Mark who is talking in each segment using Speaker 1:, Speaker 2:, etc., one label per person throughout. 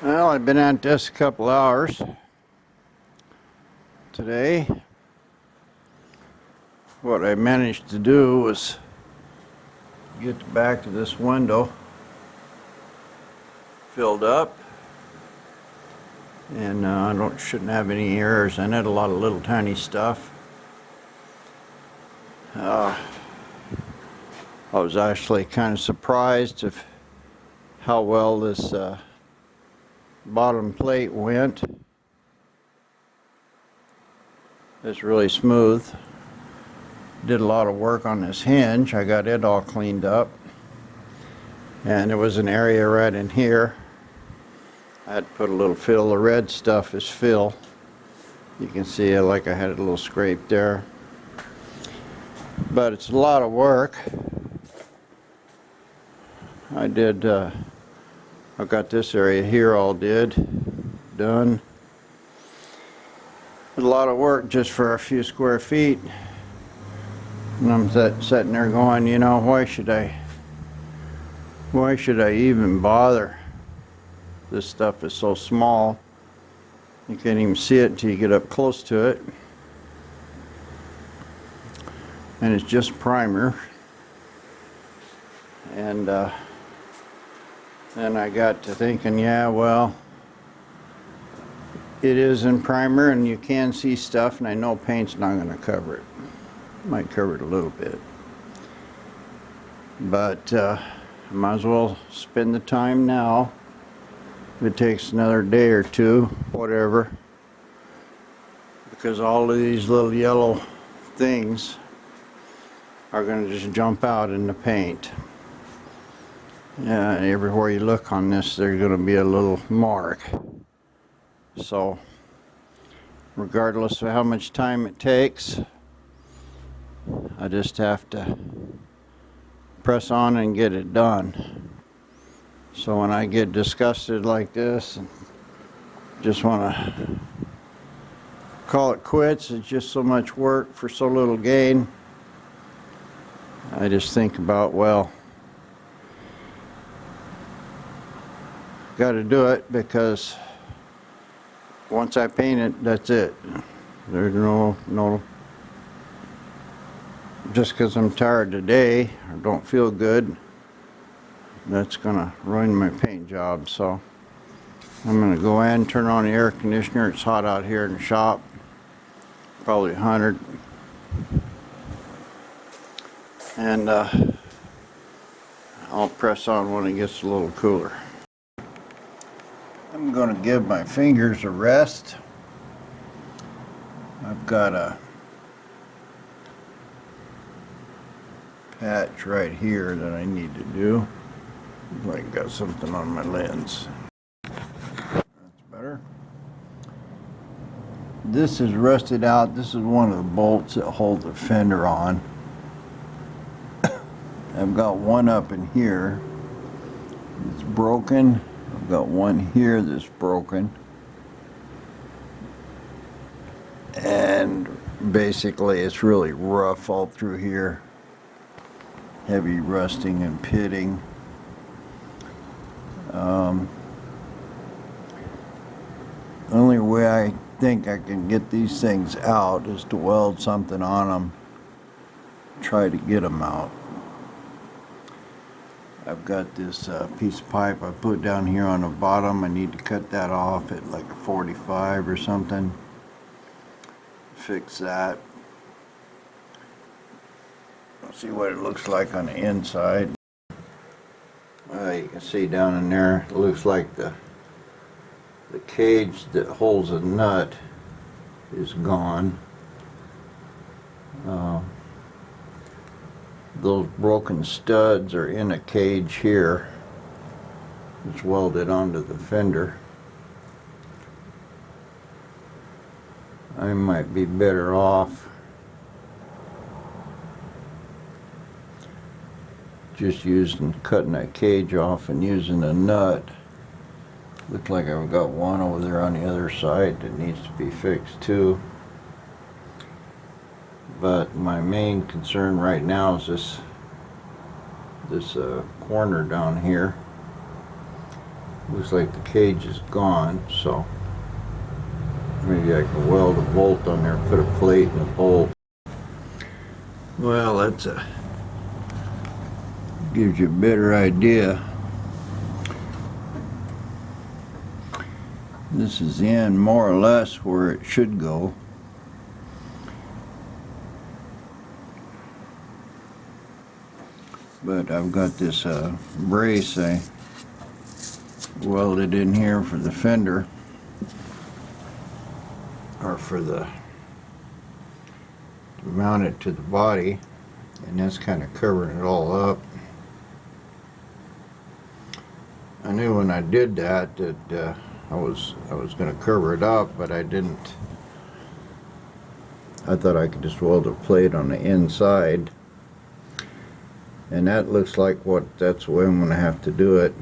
Speaker 1: Well, I've been at this a couple hours today. What I managed to do was get the back of this window filled up, and I shouldn't have any errors in it. A lot of little tiny stuff. I was actually kind of surprised of how well this bottom plate went. It's really smooth. Did a lot of work on this hinge. I got it all cleaned up, and there was an area right in here. I had to put a little fill. The red stuff is fill. You can see like I had a little scrape there, but it's a lot of work. I've got this area here all done. A lot of work just for a few square feet. And I'm sitting there going, you know, why should I even bother? This stuff is so small. You can't even see it until you get up close to it. And it's just primer. And then I got to thinking, yeah, well, it is in primer and you can see stuff, and I know paint's not going to cover it. Might cover it a little bit. But I might as well spend the time now. If it takes another day or two, whatever. Because all of these little yellow things are going to just jump out in the paint. Yeah, everywhere you look on this, there's going to be a little mark. So, regardless of how much time it takes, I just have to press on and get it done. So when I get disgusted like this and just want to call it quits, it's just so much work for so little gain, I just think about, well, got to do it, because once I paint it, that's it. There's no just because I'm tired today or don't feel good, that's gonna ruin my paint job. So I'm gonna go in and turn on the air conditioner. It's hot out here in the shop, probably 100, and I'll press on when it gets a little cooler. I'm going to give my fingers a rest. I've got a patch right here that I need to do. Looks like I got something on my lens. That's better. This is rusted out. This is one of the bolts that hold the fender on. I've got one up in here. It's broken. I've got one here that's broken, and basically it's really rough all through here, heavy rusting and pitting. The only way I think I can get these things out is to weld something on them, try to get them out. I've got this piece of pipe I put down here on the bottom. I need to cut that off at like a 45 or something. Fix that. Let's see what it looks like on the inside. You can see down in there, it looks like the cage that holds a nut is gone. Those broken studs are in a cage here. It's welded onto the fender. I might be better off just cutting that cage off and using a nut. Looks like I've got one over there on the other side that needs to be fixed too. But my main concern right now is this corner down here. Looks like the cage is gone, so maybe I can weld a bolt on there, put a plate and a bolt. Well, that's gives you a better idea. This is in more or less where it should go. But I've got this brace I welded in here for the fender, or for the to mount it to the body, and that's kind of covering it all up. I knew when I did that I was going to cover it up, but I didn't. I thought I could just weld a plate on the inside, and that looks like that's the way I'm going to have to do it.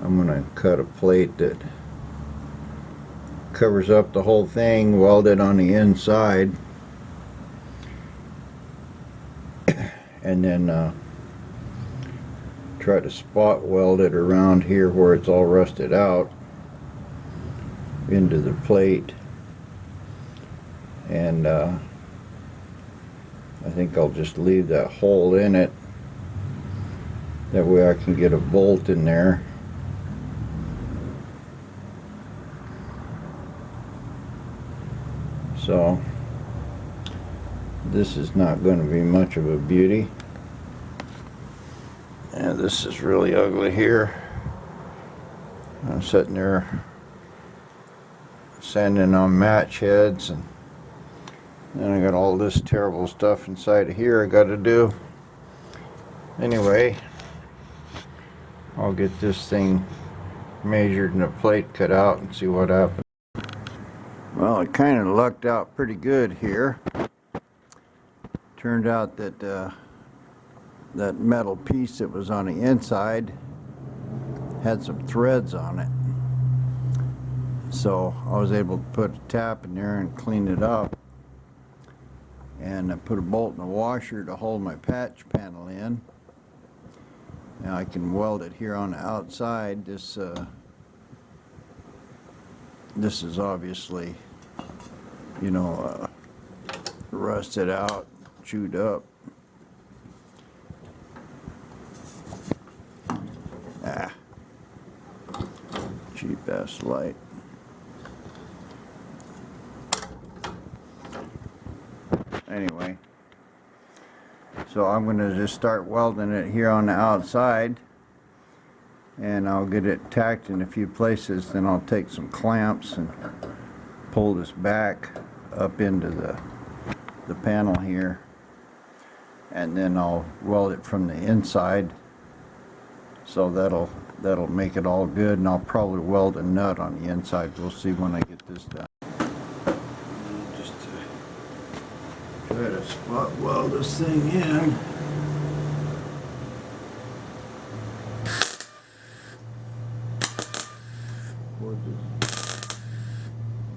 Speaker 1: I'm going to cut a plate that covers up the whole thing, weld it on the inside, and then try to spot weld it around here where it's all rusted out into the plate. And I think I'll just leave that hole in it, that way I can get a bolt in there. So this is not going to be much of a beauty. And this is really ugly here. I'm sitting there sanding on match heads, and then I got all this terrible stuff inside of here I got to do. Anyway, I'll get this thing measured and a plate cut out and see what happens. Well, it kind of lucked out pretty good here. Turned out that that metal piece that was on the inside had some threads on it. So I was able to put a tap in there and clean it up. And I put a bolt and a washer to hold my patch panel in. Now I can weld it here on the outside. This is obviously, you know, rusted out, chewed up. Cheap ass light. Anyway, so I'm going to just start welding it here on the outside, and I'll get it tacked in a few places. Then I'll take some clamps and pull this back up into the panel here, and then I'll weld it from the inside. So that'll make it all good, and I'll probably weld a nut on the inside. We'll see when I get this done. Just try to spot weld this thing in.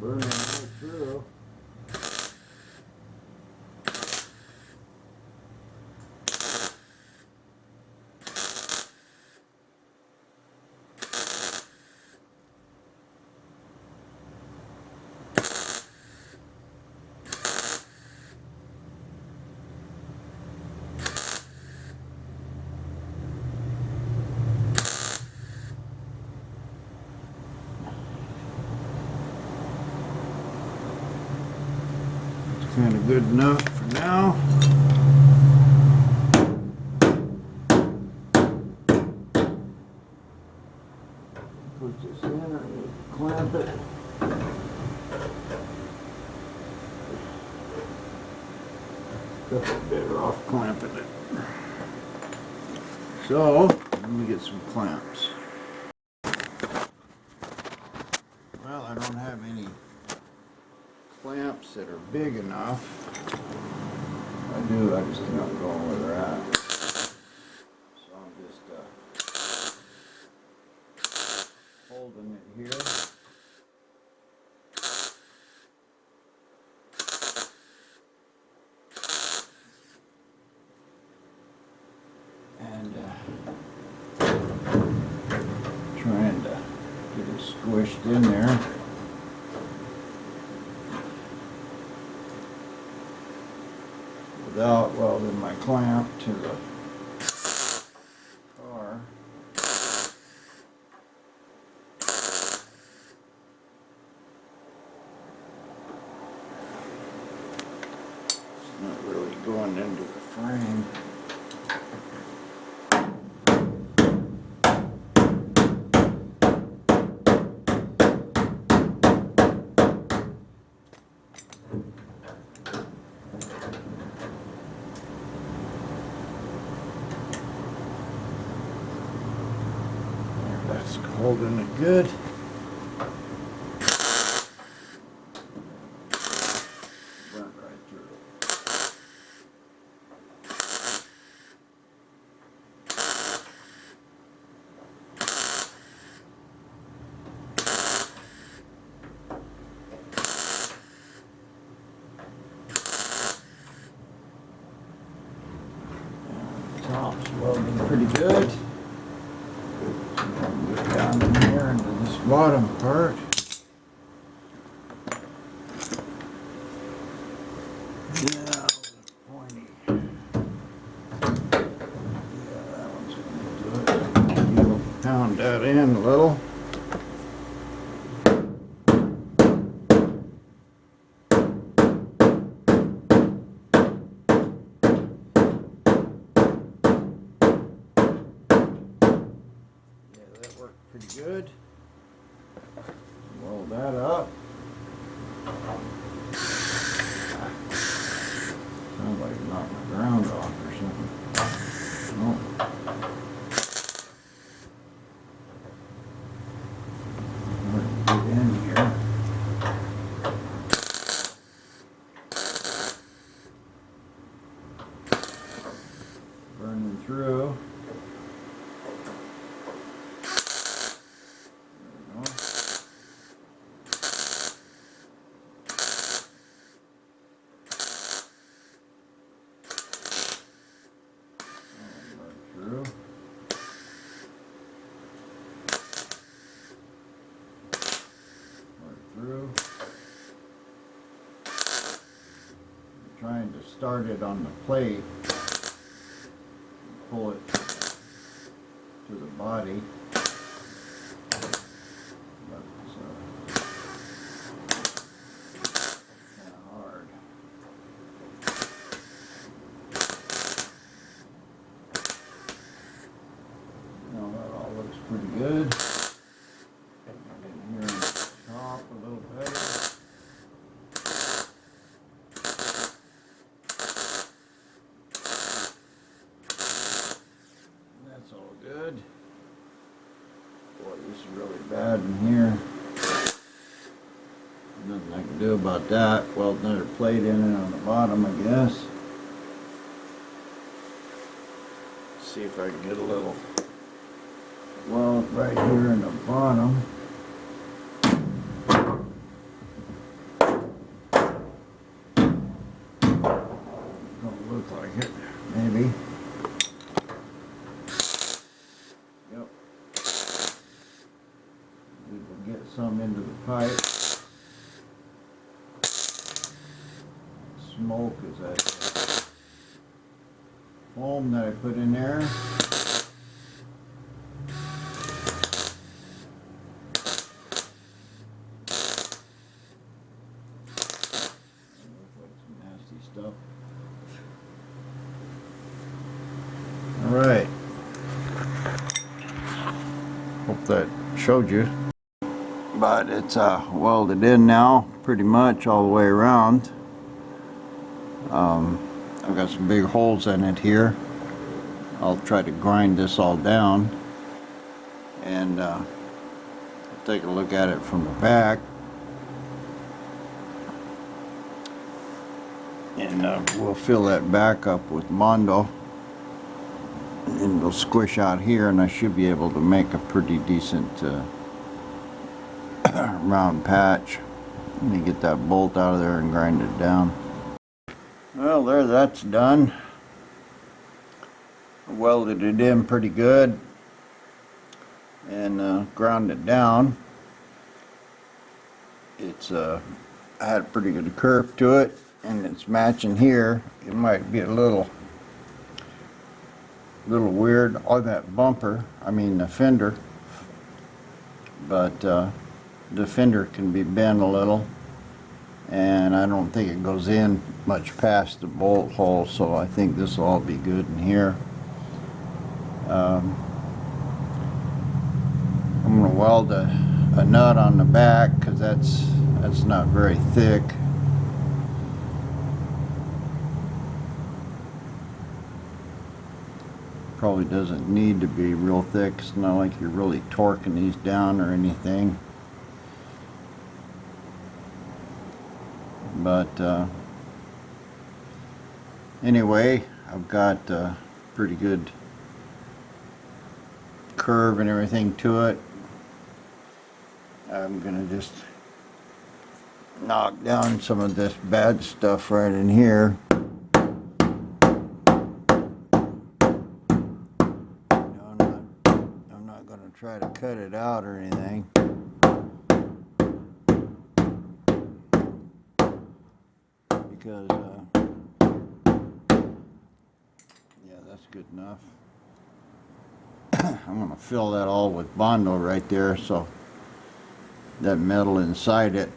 Speaker 1: Burning right through. Kind of good enough for now. Put this in, I need to clamp it. Definitely better off clamping it. So, let me get some clamps. Well, I don't have any clamps that are big enough. I do, I just cannot go where they're at. So I'm just holding it here. And Get it squished in there. Without welding my clamp to the car. It's not really going into the frame. That's holding it good. Went right through. Top's welding pretty good. Get down in here into this bottom part. Yeah, pointy. Yeah, that one's gonna do it. You'll pound that in a little. Pretty good. Roll that up. Sounds like it knocked my ground off or something. Oh. Get in here. Burning through. Through. I'm trying to start it on the plate, pull it to the body, but it's kind of hard. Now that all looks pretty good. Good. Boy, this is really bad in here. Nothing I can do about that. Weld another plate in it on the bottom, I guess. See if I can get a little weld right here in the bottom. Don't look like it, maybe. Get some into the pipe. Smoke is that foam that I put in there. Looks like some nasty stuff. All right. Hope that showed you. But it's welded in now pretty much all the way around. I've got some big holes in it here. I'll try to grind this all down and take a look at it from the back, and we'll fill that back up with Mondo, and it'll squish out here, and I should be able to make a pretty decent round patch. Let me get that bolt out of there and grind it down. Well, that's done. I welded it in pretty good. and ground it down. It's had a pretty good curve to it, and it's matching here. It might be a little weird on that bumper, I mean the fender, but the fender can be bent a little, and I don't think it goes in much past the bolt hole, so I think this will all be good in here. I'm going to weld a nut on the back because that's not very thick. Probably doesn't need to be real thick. It's not like you're really torquing these down or anything. But anyway, I've got a pretty good curve and everything to it. I'm gonna just knock down some of this bad stuff right in here. I'm not gonna try to cut it out or anything. Because yeah, that's good enough. I'm going to fill that all with Bondo right there, so that metal inside it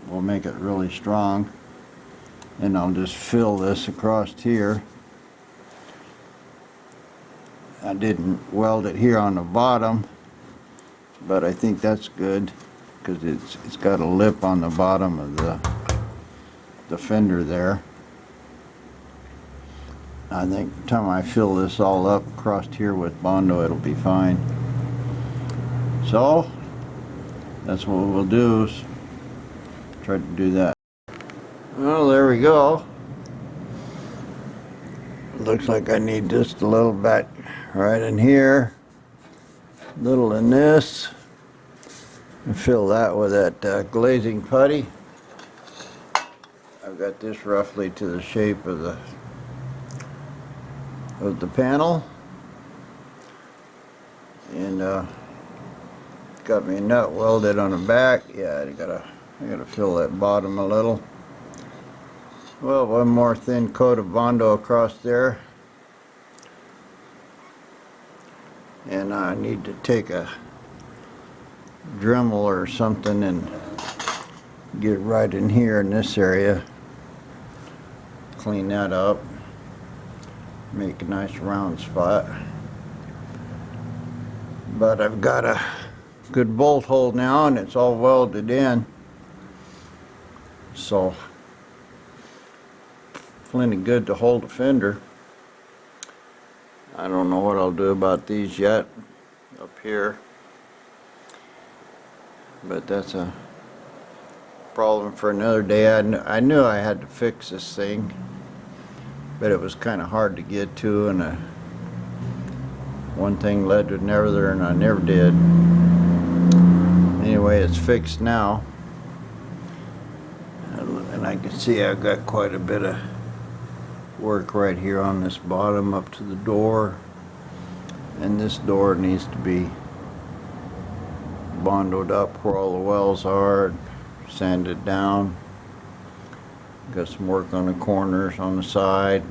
Speaker 1: will make it really strong. And I'll just fill this across here. I didn't weld it here on the bottom, but I think that's good because it's got a lip on the bottom of the fender there. I think by the time I fill this all up across here with Bondo, it'll be fine. So that's what we'll do, is try to do that. Well, there we go. Looks like I need just a little bit right in here, little in this, and fill that with that glazing putty. I've got this roughly to the shape of the panel, and got me a nut welded on the back. Yeah, I gotta fill that bottom a little. Well, one more thin coat of Bondo across there, and I need to take a Dremel or something and get it right in here in this area, clean that up, make a nice round spot. But I've got a good bolt hole now, and it's all welded in, so plenty good to hold a fender. I don't know what I'll do about these yet up here, but that's a problem for another day. I knew I had to fix this thing, but it was kind of hard to get to, and one thing led to another, and I never did. Anyway, it's fixed now, and I can see I've got quite a bit of work right here on this bottom up to the door, and this door needs to be bondoed up where all the wells are, sanded down. Got some work on the corners on the side.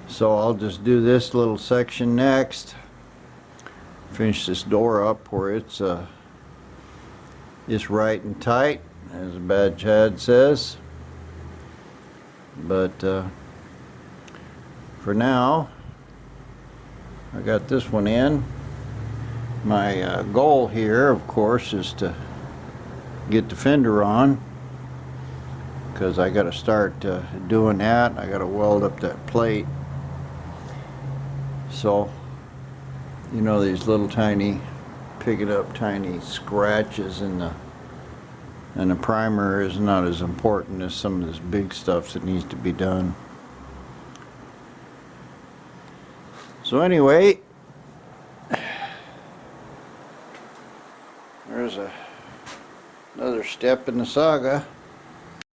Speaker 1: So I'll just do this little section next. Finish this door up where it's right and tight, as Bad Chad says. But for now, I got this one in. My goal here, of course, is to get the fender on, because I got to start doing that. I got to weld up that plate. So, you know, these little tiny, picking up tiny scratches in the primer is not as important as some of this big stuff that needs to be done. So anyway, there's another step in the saga.